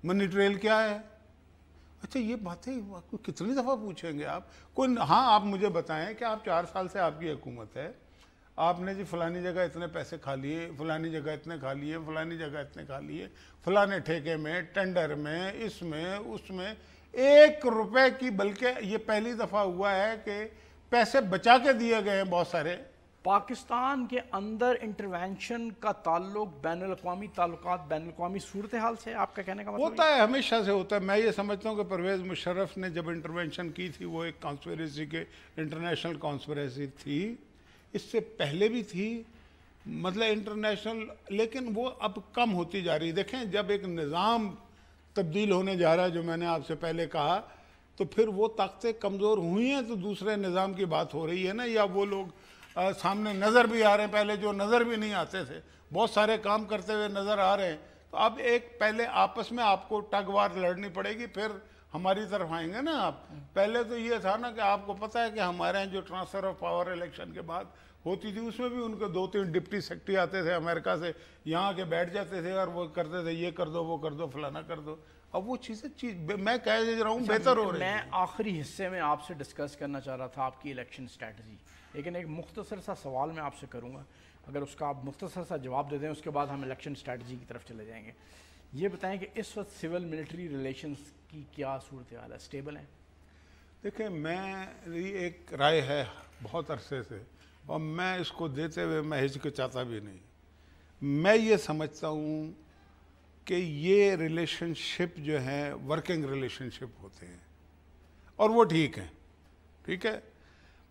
منی ٹریل کیا ہے. اچھا یہ باتیں کتنی دفعہ پوچھیں گے آپ کوئی. ہاں آپ مجھے بتائیں کہ آپ 4 سال سے آپ کی حکومت ہے, آپ نے جی فلانی جگہ اتنے پیسے کھا لیے, فلانی جگہ اتنے کھا لیے, فلانی جگہ اتنے کھا لیے, فلانے ٹھیکے میں, ٹینڈر میں, اس میں اس میں 1 روپے کی. بلکہ یہ پہلی دفعہ ہوا ہے کہ پیسے بچا کے دیے گئے ہیں بہت سارے. پاکستان کے اندر انٹرونشن کا تعلق بین الاقوامی تعلقات, بین الاقوامی صورتحال سے آپ کا کہنے کا مطلب ہوتا ہے, ہمیشہ سے ہوتا ہے. میں یہ سمجھتا ہوں کہ پرویز مشرف نے جب انٹرونشن کی تھی وہ ایک کانسپریسی کے انٹرنیشنل کانسپریسی تھی, اس سے پہلے بھی تھی مطلب انٹرنیشنل, لیکن وہ اب کم ہوتی جا رہی ہے. دیکھیں جب ایک نظام تبدیل ہونے جا رہا ہے جو میں نے آپ سے پہلے کہا, تو پھر وہ طاقتیں کمزور ہوئی ہیں تو دوسرے نظام کی بات ہو رہی ہے نا. یا وہ لوگ سامنے نظر بھی آ رہے ہیں, پہلے جو نظر بھی نہیں آتے تھے بہت سارے کام کرتے ہوئے نظر آ رہے ہیں. تو اب ایک پہلے آپس میں آپ کو ٹگ وار لڑنی پڑے گی, پھر ہماری طرف آئیں گے نا آپ. پہلے تو یہ تھا نا کہ آپ کو پتہ ہے کہ ہمارے ہیں جو ٹرانسفر آف پاور الیکشن کے بعد ہوتی تھی, اس میں بھی ان کے 2-3 ڈپٹی سیکرٹری آتے تھے امریکہ سے, یہاں کے بیٹھ جاتے تھے اور وہ کرتے تھے یہ کر دو وہ کر دو فلانا کر دو. اب وہ چیزیں میں کہہ رہا ہوں بہتر ہو رہی ہے. میں آخری حصے میں آپ سے ڈسکس کرنا چاہ رہا تھا آپ کی الیکشن اسٹریٹجی, لیکن ایک مختصر سا سوال میں آپ سے کروں گا, اگر اس کا آپ مختصر سا جواب دے دیں اس کے بعد ہم الیکشن اسٹریٹجی کی طرف چلے جائیں گے. یہ بتائیں کہ اس وقت سول ملٹری ریلیشنز کی کیا صورتحال ہے, اسٹیبل ہیں؟ دیکھیں میری ایک رائے ہے بہت عرصے سے, اور میں اس کو دیتے ہوئے میں ہچکچاتا بھی نہیں. میں یہ سمجھتا ہوں کہ یہ ریلیشن شپ جو ہیں ورکنگ ریلیشن شپ ہوتے ہیں اور وہ ٹھیک ہیں, ٹھیک ہے.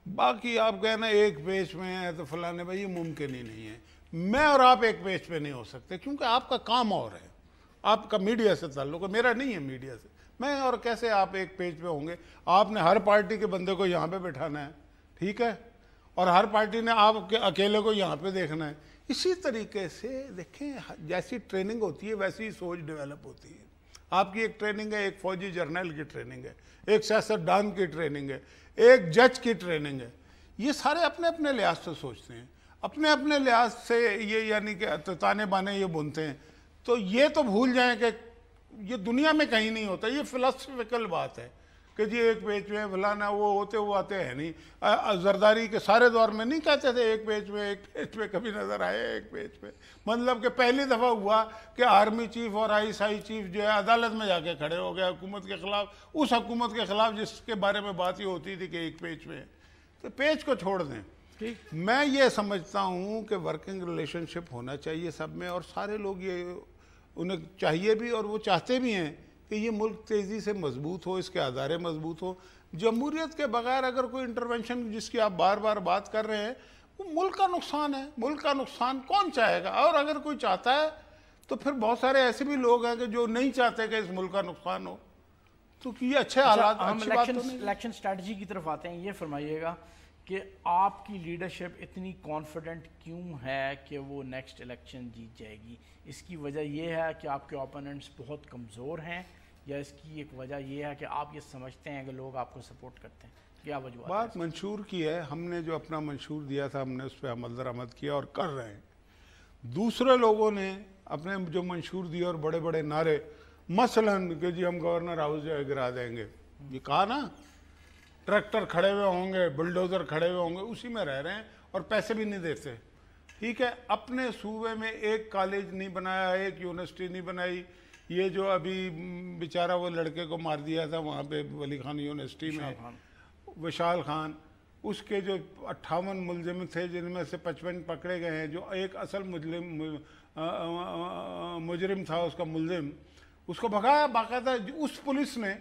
باقی آپ کہنا ایک پیج میں ہے تو فلانے بھائی, یہ ممکن ہی نہیں ہے. میں اور آپ ایک پیج پہ نہیں ہو سکتے کیونکہ آپ کا کام اور ہے, آپ کا میڈیا سے تعلق ہے, میرا نہیں ہے میڈیا سے. میں اور کیسے آپ ایک پیج پہ ہوں گے؟ آپ نے ہر پارٹی کے بندے کو یہاں پہ بٹھانا ہے, ٹھیک ہے, اور ہر پارٹی نے آپ کے اکیلے کو یہاں پہ دیکھنا ہے. اسی طریقے سے دیکھیں جیسی ٹریننگ ہوتی ہے ویسی سوچ ڈیولپ ہوتی ہے. آپ کی ایک ٹریننگ ہے, ایک فوجی جرنیل کی ٹریننگ ہے, ایک سیاستدان کی ٹریننگ ہے, ایک جج کی ٹریننگ ہے. یہ سارے اپنے اپنے لحاظ سے سوچتے ہیں, اپنے اپنے لحاظ سے یہ یعنی کہ تانے بانے یہ بنتے ہیں. تو یہ تو بھول جائیں کہ یہ دنیا میں کہیں نہیں ہوتا. یہ فلسفیکل بات ہے کہ جی ایک پیج میں فلانا وہ ہوتے وہ آتے ہیں نہیں. زرداری کے سارے دور میں نہیں کہتے تھے ایک پیج پہ کبھی نظر آئے ایک پیج پہ. مطلب کہ پہلی دفعہ ہوا کہ آرمی چیف اور ISI چیف جو ہے عدالت میں جا کے کھڑے ہو گئے حکومت کے خلاف, اس حکومت کے خلاف جس کے بارے میں بات ہی ہوتی تھی کہ ایک پیج پہ. تو پیج کو چھوڑ دیں. میں یہ سمجھتا ہوں کہ ورکنگ ریلیشن شپ ہونا چاہیے سب میں, اور سارے لوگ یہ انہیں چاہیے بھی اور وہ چاہتے بھی ہیں کہ یہ ملک تیزی سے مضبوط ہو, اس کے ادارے مضبوط ہو. جمہوریت کے بغیر اگر کوئی انٹرونشن جس کی آپ بار بار بات کر رہے ہیں, وہ ملک کا نقصان ہے. ملک کا نقصان کون چاہے گا؟ اور اگر کوئی چاہتا ہے تو پھر بہت سارے ایسے بھی لوگ ہیں کہ جو نہیں چاہتے کہ اس ملک کا نقصان ہو. تو یہ اچھے حالات, اچھی بات تو نہیں. الیکشن اسٹریٹجی کی طرف آتے ہیں. یہ فرمائیے گا کہ آپ کی لیڈرشپ اتنی کانفیڈنٹ کیوں ہے کہ وہ نیکسٹ الیکشن جیت جائے گی؟ اس کی وجہ یہ ہے کہ آپ کے اوپوننٹس بہت کمزور ہیں, یا اس کی ایک وجہ یہ ہے کہ آپ یہ سمجھتے ہیں کہ لوگ آپ کو سپورٹ کرتے ہیں؟ کیا وجہ بات منشور کی ہے. ہم نے جو اپنا منشور دیا تھا ہم نے اس پہ عمل درآمد کیا اور کر رہے ہیں. دوسرے لوگوں نے اپنے جو منشور دیے اور بڑے بڑے نعرے, مثلاً کہ جی ہم گورنر ہاؤس جو ہے گرا دیں گے, یہ کہا نا, ٹریکٹر کھڑے ہوئے ہوں گے, بلڈوزر کھڑے ہوئے ہوں گے, اسی میں رہ رہے ہیں اور پیسے بھی نہیں دیتے. ٹھیک ہے, اپنے صوبے میں ایک کالج نہیں بنایا, ایک یونیورسٹی نہیں بنائی. یہ جو ابھی بیچارہ وہ لڑکے کو مار دیا تھا وہاں پہ ولی خان یونیورسٹی میں, وشال خان, اس کے جو 58 ملزم تھے جن میں سے 55 پکڑے گئے ہیں. جو ایک اصل مجرم تھا, اس کا ملزم, اس کو بھگایا باقاعدہ اس پولیس نے,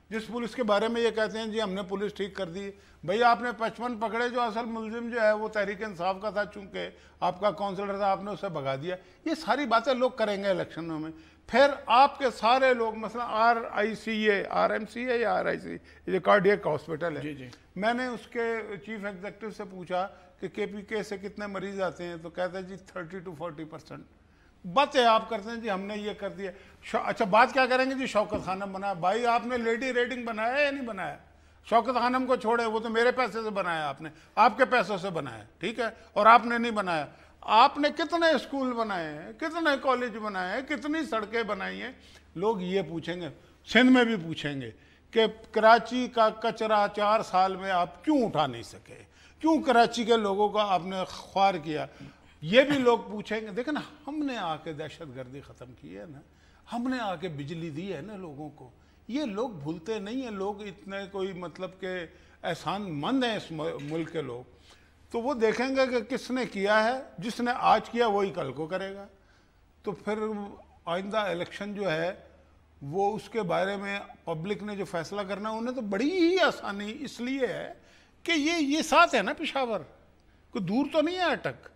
جس پولیس کے بارے میں یہ کہتے ہیں جی ہم نے پولیس ٹھیک کر دی. بھئی آپ نے 55 پکڑے, جو اصل ملزم جو ہے وہ تحریک انصاف کا تھا, چونکہ آپ کا کونسلر تھا, آپ نے اسے بھگا دیا. یہ ساری باتیں لوگ کریں گے الیکشنوں میں. پھر آپ کے سارے لوگ مثلا RMCA یا RIC یہ کارڈیک ہاسپٹل ہے، میں نے اس کے چیف ایگزیکٹو سے پوچھا کہ KPK سے کتنے مریض آتے ہیں، تو کہتے ہیں جی 30 to 40%. باتیں آپ کرتے ہیں جی ہم نے یہ کر دیا. اچھا بات کیا کریں گے جی شوکت خانم بنایا. بھائی آپ نے لیڈی ریڈنگ بنایا یا نہیں بنایا؟ شوکت خانم کو چھوڑے، وہ تو میرے پیسے سے بنایا، آپ نے آپ کے پیسوں سے بنایا، ٹھیک ہے، اور آپ نے نہیں بنایا. آپ نے کتنے اسکول بنائے ہیں، کتنے کالج بنائے ہیں، کتنی سڑکیں بنائی ہیں. لوگ یہ پوچھیں گے، سندھ میں بھی پوچھیں گے کہ کراچی کا کچرا 4 سال میں آپ کیوں اٹھا نہیں سکے، کیوں کراچی کے لوگوں کا آپ نے خوار کیا. یہ بھی لوگ پوچھیں گے. دیکھیں نا، ہم نے آ کے دہشت گردی ختم کی ہے نا، ہم نے آ کے بجلی دی ہے نا لوگوں کو. یہ لوگ بھولتے نہیں ہیں. لوگ اتنے کوئی مطلب کہ احسان مند ہیں اس ملک کے لوگ. تو وہ دیکھیں گے کہ کس نے کیا ہے، جس نے آج کیا وہی کل کو کرے گا. تو پھر آئندہ الیکشن جو ہے وہ اس کے بارے میں پبلک نے جو فیصلہ کرنا ہے، انہیں تو بڑی ہی آسانی اس لیے ہے کہ یہ ساتھ ہے نا پشاور، کوئی دور تو نہیں ہے اٹک.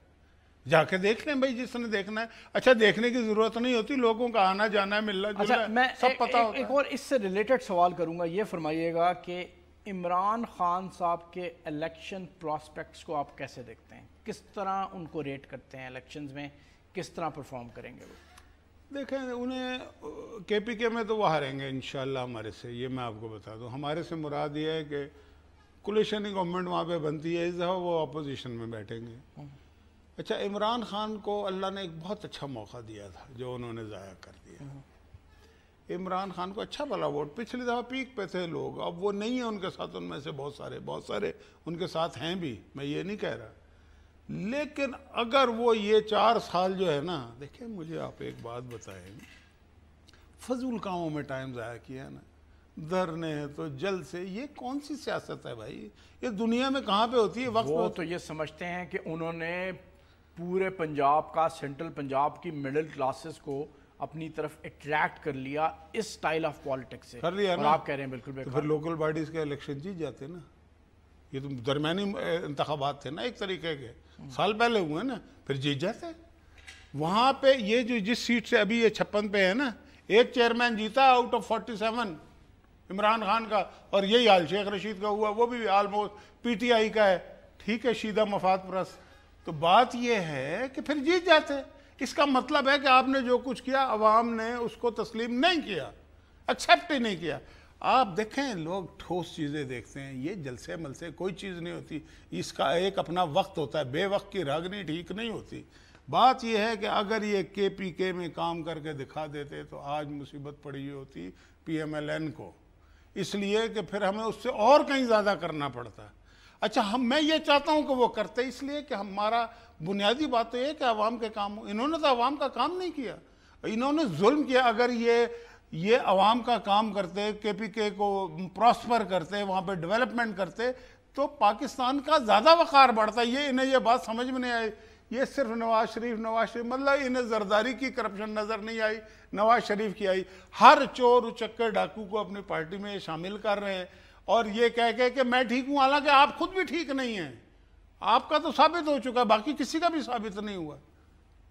جا کے دیکھ لیں بھائی جس نے دیکھنا ہے. اچھا دیکھنے کی ضرورت نہیں ہوتی، لوگوں کا آنا جانا ہے، ملنا جلنا ہے، سب پتہ ہوتا ہے. ایک اور اس سے ریلیٹڈ سوال کروں گا. یہ فرمائیے گا کہ عمران خان صاحب کے الیکشن پراسپیکٹس کو آپ کیسے دیکھتے ہیں؟ کس طرح ان کو ریٹ کرتے ہیں؟ الیکشنز میں کس طرح پرفارم کریں گے وہ؟ دیکھیں انہیں KPK میں تو وہ ہاریں گے انشاءاللہ ہمارے سے، یہ میں آپ کو بتا دوں. ہمارے سے مراد یہ ہے کہ کولیشنی گورنمنٹ وہاں پہ بنتی ہے، اس دفعہ وہ اپوزیشن میں بیٹھیں گے. اچھا عمران خان کو اللہ نے ایک بہت اچھا موقع دیا تھا جو انہوں نے ضائع کر دیا. عمران خان کو اچھا بھلا ووٹ، پچھلی دفعہ پیک پہ تھے لوگ، اب وہ نہیں ہیں ان کے ساتھ. ان میں سے بہت سارے ان کے ساتھ ہیں بھی، میں یہ نہیں کہہ رہا. لیکن اگر وہ یہ 4 سال جو ہے نا، دیکھیں مجھے آپ ایک بات بتائیں، فضول کاموں میں ٹائم ضائع کیا نا، دھرنے ہیں تو جلد سے، یہ کون سی سیاست ہے بھائی؟ یہ دنیا میں کہاں پہ ہوتی ہے؟ وہ تو یہ سمجھتے ہیں کہ انہوں نے پورے پنجاب کا، سینٹرل پنجاب کی مڈل کلاسز کو اپنی طرف اٹریکٹ کر لیا اس سٹائل آف پالیٹکس سے. کر لیا اور نا، آپ کہہ رہے ہیں بالکل تو پھر لوکل باڈیز کے الیکشن جیت جاتے نا. یہ تو درمیانی انتخابات تھے نا ایک طریقے کے، سال پہلے ہوئے نا، پھر جیت جاتے. وہاں پہ یہ جو جس سیٹ سے ابھی یہ 56 پہ ہے نا، ایک چیئرمین جیتا آؤٹ آف 47 عمران خان کا، اور یہی حال شیخ رشید کا ہوا، وہ بھی آلموسٹ PTI کا ہے، ٹھیک ہے، شیدہ مفاد پرست. تو بات یہ ہے کہ پھر جیت جاتے. اس کا مطلب ہے کہ آپ نے جو کچھ کیا عوام نے اس کو تسلیم نہیں کیا، ایکسیپٹ ہی نہیں کیا. آپ دیکھیں لوگ ٹھوس چیزیں دیکھتے ہیں، یہ جلسے ملسے کوئی چیز نہیں ہوتی. اس کا ایک اپنا وقت ہوتا ہے، بے وقت کی راگنی ٹھیک نہیں ہوتی. بات یہ ہے کہ اگر یہ KPK میں کام کر کے دکھا دیتے تو آج مصیبت پڑی ہوتی PMLN کو، اس لیے کہ پھر ہمیں اس سے اور کہیں زیادہ کرنا پڑتا. اچھا میں یہ چاہتا ہوں کہ وہ کرتے، اس لیے کہ ہمارا بنیادی بات تو یہ ہے کہ عوام کے کام ہو. انہوں نے تو عوام کا کام نہیں کیا، انہوں نے ظلم کیا. اگر یہ عوام کا کام کرتے، KPK کو پراسپر کرتے، وہاں پہ ڈیولپمنٹ کرتے، تو پاکستان کا زیادہ وقار بڑھتا. انہیں یہ بات سمجھ میں نہیں آئی. یہ صرف نواز شریف مطلب انہیں زرداری کی کرپشن نظر نہیں آئی، نواز شریف کی آئی. ہر چور اچکے ڈاکو کو اپنی پارٹی میں شامل کر رہے ہیں، اور یہ کہہ کہ میں ٹھیک ہوں، حالانکہ آپ خود بھی ٹھیک نہیں ہیں. آپ کا تو ثابت ہو چکا، باقی کسی کا بھی ثابت نہیں ہوا.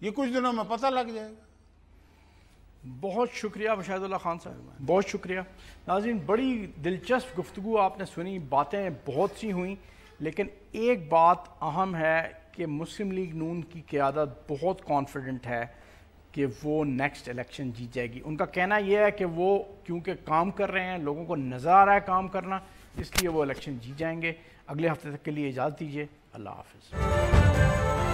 یہ کچھ دنوں میں پتہ لگ جائے گا. بہت شکریہ وشاہد اللہ خان صاحب، بہت شکریہ. ناظرین بڑی دلچسپ گفتگو آپ نے سنی، باتیں بہت سی ہوئیں، لیکن ایک بات اہم ہے کہ مسلم لیگ نون کی قیادت بہت کانفیڈنٹ ہے کہ وہ نیکسٹ الیکشن جیت جائے گی. ان کا کہنا یہ ہے کہ وہ کیونکہ کام کر رہے ہیں، لوگوں کو نظر آ رہا ہے کام کرنا، اس لیے وہ الیکشن جیت جائیں گے. اگلے ہفتے تک کے لیے اجازت دیجیے. اللہ حافظ.